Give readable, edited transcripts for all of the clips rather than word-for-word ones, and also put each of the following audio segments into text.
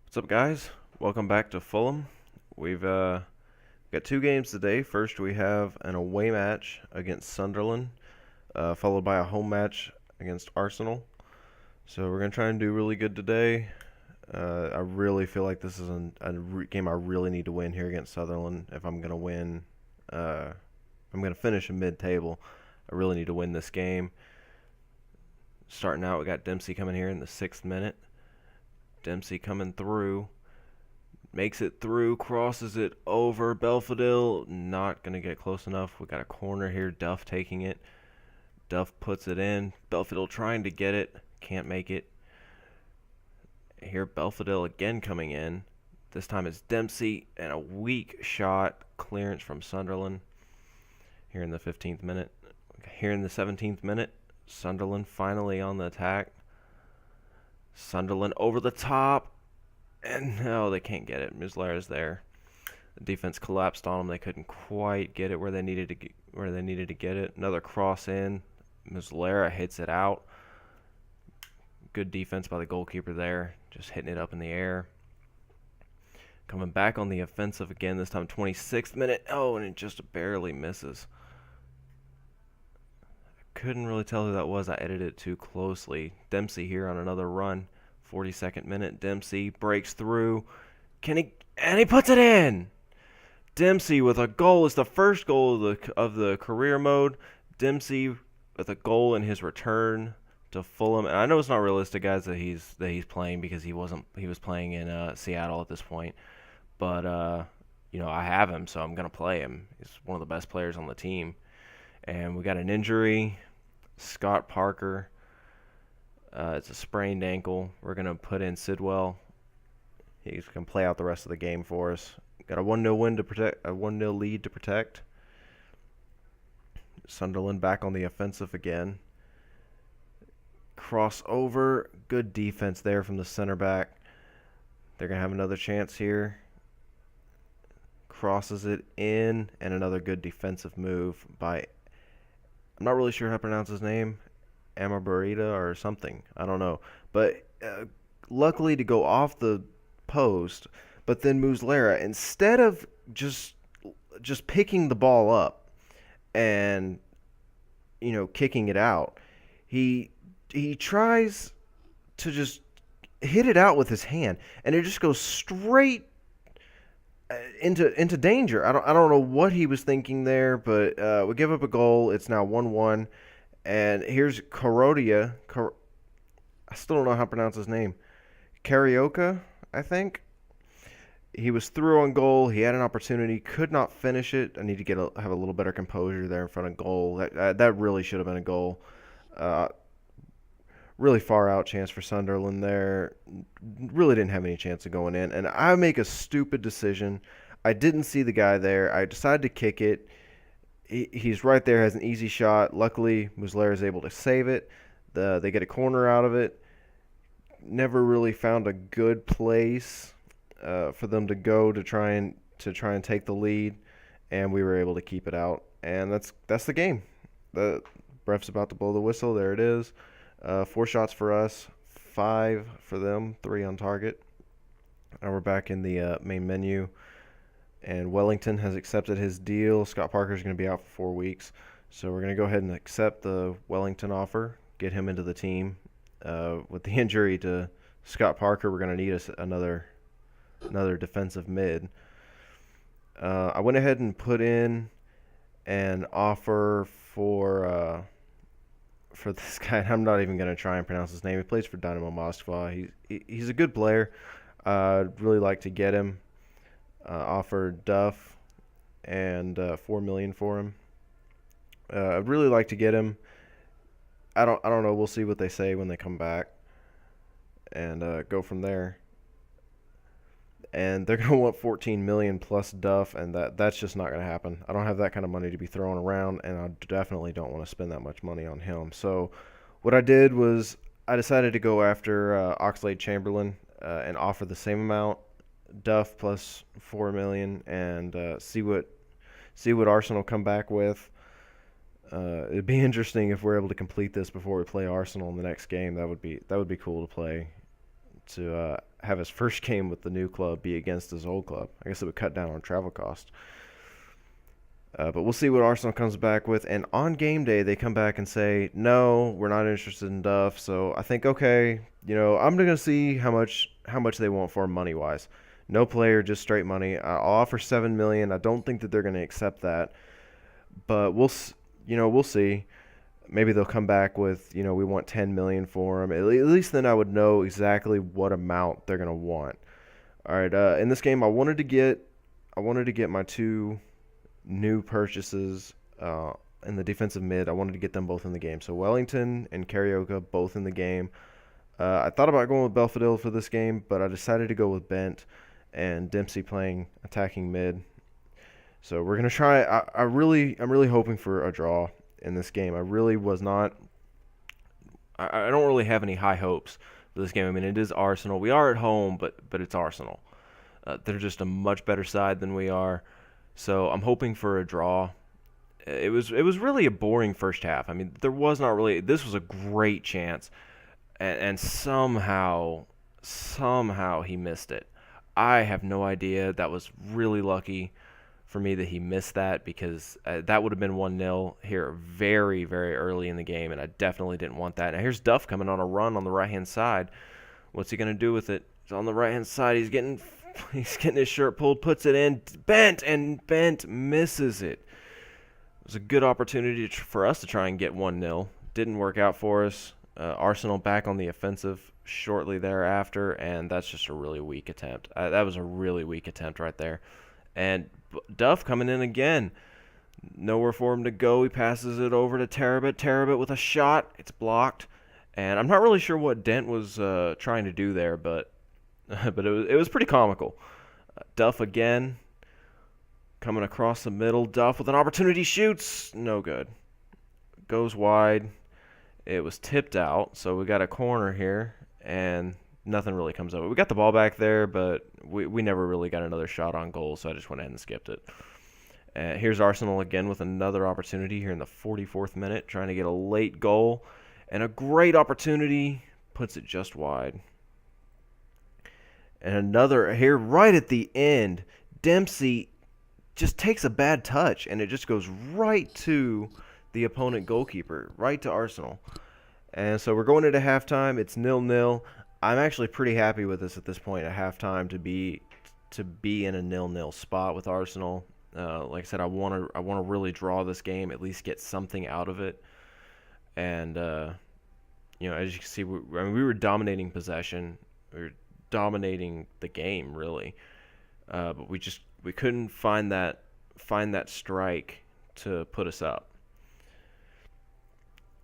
What's up, guys? Welcome back to Fulham. We've got two games today. First, we have an away match against Sunderland, followed by a home match against Arsenal. So we're gonna try and do really good today. I really feel like this is a game I really need to win here against Sunderland. If I'm gonna win, if I'm gonna finish in mid-table, I really need to win this game. Starting out, we got Dempsey coming here in the 6th minute. Dempsey coming through. Makes it through, crosses it over. Belfodil not going to get close enough. We got a corner here. Duff taking it. Duff puts it in. Belfodil trying to get it. Can't make it. Here, Belfodil again coming in. This time it's Dempsey and a weak shot. Clearance from Sunderland. Here in the 15th minute. Here in the 17th minute, Sunderland finally on the attack. Sunderland over the top. And no, they can't get it. Muslera's there. The defense collapsed on them. They couldn't quite get it where they needed to get it. Another cross in. Muslera hits it out. Good defense by the goalkeeper there. Just hitting it up in the air. Coming back on the offensive again. This time 26th minute. Oh, and it just barely misses. Couldn't really tell who that was. I edited it too closely. Dempsey here on another run. 42nd minute. Dempsey breaks through. And he puts it in. Dempsey with a goal. It's the first goal of the career mode. Dempsey with a goal in his return to Fulham. And I know it's not realistic, guys, that he's playing because he was playing in Seattle at this point. But I have him, so I'm gonna play him. He's one of the best players on the team. And we got an injury. Scott Parker. It's a sprained ankle. We're going to put in Sidwell. He's going to play out the rest of the game for us. Got a 1-0 win to protect, a 1-0 lead to protect. Sunderland back on the offensive again. Crossover. Good defense there from the center back. They're going to have another chance here. Crosses it in, and another good defensive move by, I'm not really sure how to pronounce his name, Amabarita or something. I don't know. But luckily to go off the post, but then Muslera, instead of just picking the ball up and kicking it out, he tries to just hit it out with his hand, and it just goes straight into danger. I don't know what he was thinking there, but we give up a goal. It's now 1-1. And here's Korodia. I still don't know how to pronounce his name. Carioca, I think. He was through on goal. He had an opportunity, could not finish it. I need to have a little better composure there in front of goal. That really should have been a goal. Really far out chance for Sunderland there. Really didn't have any chance of going in. And I make a stupid decision. I didn't see the guy there. I decided to kick it. He's right there, has an easy shot. Luckily, Muslera is able to save it. They get a corner out of it. Never really found a good place for them to go to try and take the lead, and we were able to keep it out. And that's the game. The ref's about to blow the whistle. There it is. 4 shots for us, 5 for them, 3 on target. Now we're back in the main menu. And Wellington has accepted his deal. Scott Parker is going to be out for 4 weeks. So we're going to go ahead and accept the Wellington offer, get him into the team. With the injury to Scott Parker, we're going to need another defensive mid. I went ahead and put in an offer for this guy. I'm not even going to try and pronounce his name. He plays for Dynamo Moskva. He's a good player. I'd really like to get him. Offered Duff and $4 million for him. I'd really like to get him. I don't know. We'll see what they say when they come back, and go from there. And they're gonna want 14 million plus Duff, and that's just not gonna happen. I don't have that kind of money to be throwing around, and I definitely don't want to spend that much money on him. So, what I did was I decided to go after Oxlade-Chamberlain and offer the same amount. Duff plus 4 million, and see what Arsenal come back with. It'd be interesting if we're able to complete this before we play Arsenal in the next game. That would be cool to play to have his first game with the new club be against his old club. I guess it would cut down on travel cost. But we'll see what Arsenal comes back with. And on game day, they come back and say, no, we're not interested in Duff. So I think, okay, I'm going to see how much they want for him money-wise. No player, just straight money. I'll offer $7 million. I don't think that they're going to accept that. But we'll see. Maybe they'll come back with, we want $10 million for him. At least then I would know exactly what amount they're going to want. All right, in this game, I wanted to get my two new purchases in the defensive mid. I wanted to get them both in the game. So Wellington and Carioca both in the game. I thought about going with Belfodil for this game, but I decided to go with Bent and Dempsey playing attacking mid. So we're gonna try. I'm really hoping for a draw in this game. I really was not. I don't really have any high hopes for this game. I mean, it is Arsenal. We are at home, but it's Arsenal. They're just a much better side than we are. So I'm hoping for a draw. It was really a boring first half. I mean, there was not really. This was a great chance, and somehow he missed it. I have no idea. That was really lucky for me that he missed that, because that would have been 1-0 here very, very early in the game, and I definitely didn't want that. Now here's Duff coming on a run on the right-hand side. What's he going to do with it? He's on the right-hand side. He's getting his shirt pulled, puts it in, Bent misses it. It was a good opportunity for us to try and get 1-0. Didn't work out for us. Arsenal back on the offensive shortly thereafter, and that's just a really weak attempt. That was a really weak attempt right there. And Duff coming in again. Nowhere for him to go. He passes it over to Terabit. Terabit with a shot. It's blocked. And I'm not really sure what Dent was trying to do there, but it was pretty comical. Duff again, coming across the middle. Duff with an opportunity, shoots. No good. Goes wide. It was tipped out, so we got a corner here, and nothing really comes of it. We got the ball back there, but we never really got another shot on goal, so I just went ahead and skipped it. Here's Arsenal again with another opportunity here in the 44th minute, trying to get a late goal, and a great opportunity, puts it just wide. And another here right at the end, Dempsey just takes a bad touch, and it just goes right to the opponent goalkeeper, right to Arsenal. And so we're going into halftime. It's 0-0. I'm actually pretty happy with this at this point at halftime to be in a 0-0 spot with Arsenal. Like I said, I want to really draw this game, at least get something out of it. And as you can see, we were dominating possession. We were dominating the game really, but we couldn't find that strike to put us up.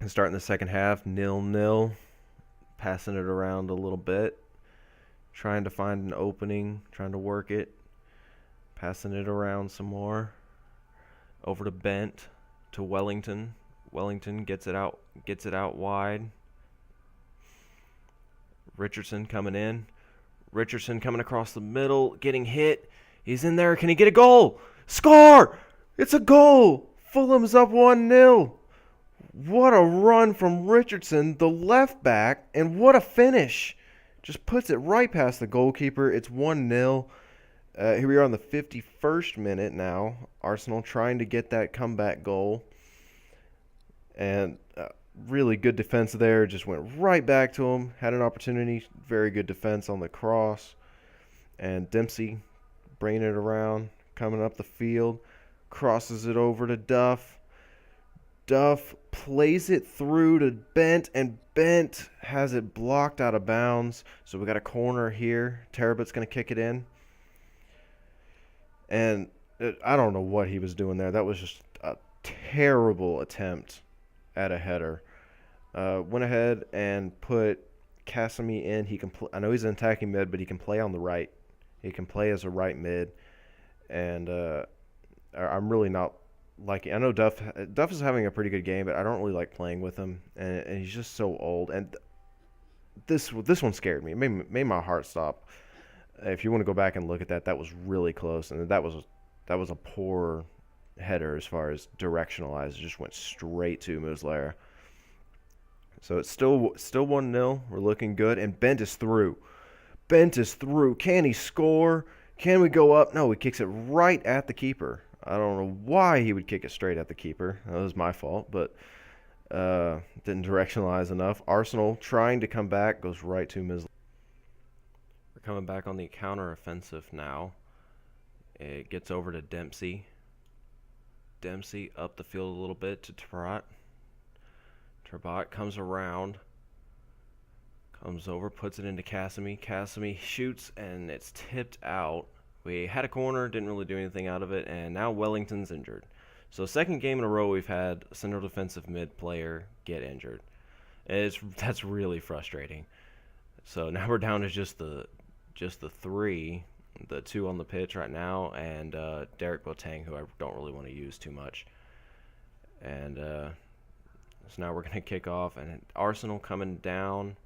And starting the second half, 0-0, passing it around a little bit, trying to find an opening, trying to work it, passing it around some more, over to Bent, to Wellington. Wellington gets it out wide. Richardson coming in. Richardson coming across the middle, getting hit. He's in there. Can he get a goal? Score! It's a goal! Fulham's up 1-0. What a run from Richardson, the left back, and what a finish. Just puts it right past the goalkeeper. It's 1-0. Here we are on the 51st minute now. Arsenal trying to get that comeback goal. And really good defense there. Just went right back to him. Had an opportunity. Very good defense on the cross. And Dempsey bringing it around, coming up the field. Crosses it over to Duff. Duff plays it through to Bent, and Bent has it blocked out of bounds. So we got a corner here. Terabit's going to kick it in. And I don't know what he was doing there. That was just a terrible attempt at a header. Went ahead and put Cassimy in. He can. I know he's an attacking mid, but he can play on the right. He can play as a right mid, and I'm really not liking. I know Duff is having a pretty good game, but I don't really like playing with him, and he's just so old. And this one scared me. It made my heart stop. If you want to go back and look at that, that was really close, and that was a poor header as far as directionalized. It just went straight to Muslera. So it's still 1-0. We're looking good, and Bent is through. Bent is through. Can he score? Can we go up? No, he kicks it right at the keeper. I don't know why he would kick it straight at the keeper. That was my fault, but didn't directionalize enough. Arsenal trying to come back, goes right to Miz. We're coming back on the counter offensive now. It gets over to Dempsey. Dempsey up the field a little bit to Trabot. Trabot comes around. Comes over, puts it into Cassimy. Cassimy shoots, and it's tipped out. We had a corner, didn't really do anything out of it, and now Wellington's injured. So second game in a row we've had a central defensive mid player get injured. That's really frustrating. So now we're down to just the three, the two on the pitch right now, and Derek Boateng, who I don't really want to use too much. And so now we're gonna kick off, and Arsenal coming down,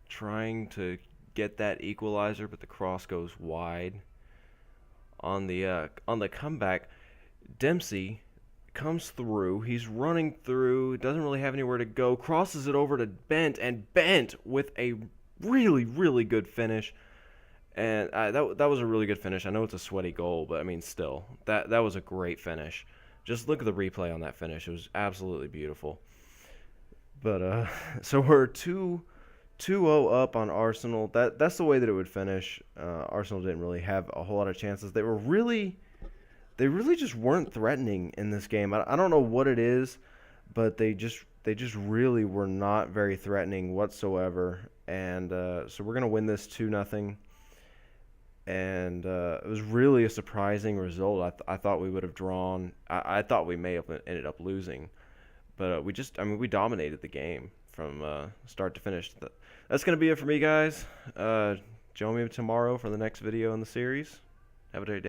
trying to get that equalizer, but the cross goes wide. On the comeback, Dempsey comes through. He's running through. Doesn't really have anywhere to go. Crosses it over to Bent, and Bent with a really, really good finish. And that was a really good finish. I know it's a sweaty goal, but I mean, still, that was a great finish. Just look at the replay on that finish. It was absolutely beautiful. But so we're 2-0 up on Arsenal. That's the way that it would finish. Arsenal didn't really have a whole lot of chances. They really just weren't threatening in this game. I don't know what it is, but they just really were not very threatening whatsoever. And so we're gonna win this 2-0. And it was really a surprising result. I thought we would have drawn. I thought we may have ended up losing, but we dominated the game from start to finish. That's going to be it for me, guys. Join me tomorrow for the next video in the series. Have a great day.